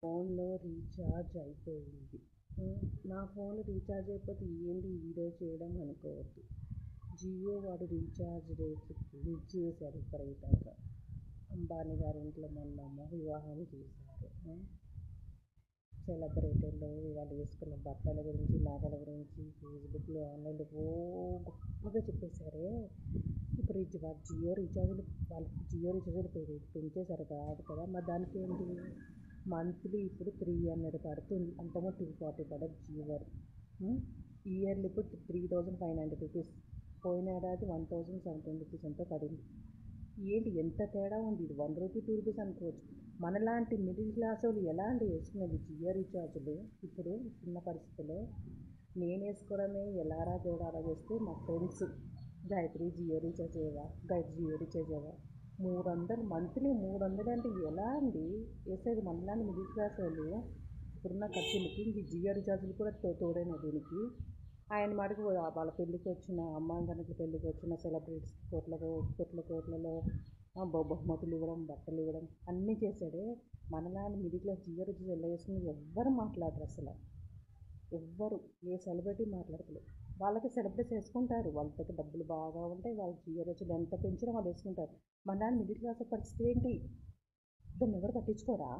ఫోన్లో రీఛార్జ్ అయిపోయింది. నా ఫోన్లో రీఛార్జ్ అయిపోతే ఏంటి ఈ వీడియో చేయడం అనుకోవద్దు. జియో వాడు రీఛార్జ్ రేట్లు పెంచేశారు విపరీతంగా. అంబానీ గారి ఇంట్లో మొన్న వివాహం చేశారు. సెలబ్రిటీలు వాళ్ళు వేసుకున్న బట్టల గురించి, నగల గురించి ఫేస్బుక్లో, ఆన్లైన్లో గొప్పగా చెప్పేశారే. ఇప్పుడు జియో రీఛార్జ్లు పెంచేశారు కాదు కదా, మరి దానికి ఏంటి? మంత్లీ ఇప్పుడు 300 పడుతుంది, అంతకుముందు 240 పడదు జియో. ఇయర్లీ ఇప్పుడు 3590 రూపీస్. పోయిన ఏడాది 1017 రూపీస్ ఎంతో పడింది. ఏంటి ఎంత తేడా ఉంది? ఇది 1 రూపీ 2 రూపీస్ అనుకోవచ్చు. మనలాంటి మిడిల్ క్లాస్ వాళ్ళు ఎలా అండి వేసుకునేది జియో రీఛార్జ్లు? ఇప్పుడు ఉన్న పరిస్థితుల్లో నేను వేసుకోవడమే ఎలారా దేవుడారా చేస్తే మా ఫ్రెండ్స్ గాయత్రి జియో రీఛార్జ్ చేయవా, గాయత్రి జియో రీఛార్జ్ చేయవా, 300 మంత్లీ 300 అంటే ఎలా అండి వేసేది? మనలాంటి మిడిల్ క్లాస్ వాళ్ళు ఇప్పుడున్న ఖర్చులకి ఇంక జియో రీఛార్జ్లు కూడా తోడైన దీనికి. ఆయన మటుకు వాళ్ళ పెళ్ళికి వచ్చిన అమ్మాయికి పెళ్ళికి వచ్చిన సెలబ్రిటీస్ కోట్లలో బహుమతులు ఇవ్వడం, బట్టలు ఇవ్వడం అన్నీ చేశాడే. మనలాంటి మిడిల్ క్లాస్ జియో రీఛార్జ్ ఎలా వేసుకుని ఎవ్వరు మాట్లాడరు అసలు. ఎవ్వరు ఏ సెలబ్రిటీ మాట్లాడలేదు. వాళ్ళకి సెలబ్రిటీస్ వేసుకుంటారు, వాళ్ళ దగ్గర డబ్బులు బాగా ఉంటాయి, వాళ్ళు జియో రీఛార్జ్ ఎంత పెంచినా వాళ్ళు వేసుకుంటారు. మనలాంటి మిడిల్ క్లాస్ పరిస్థితి ఏంటి? దాన్ని ఎవరు పట్టించుకోరా?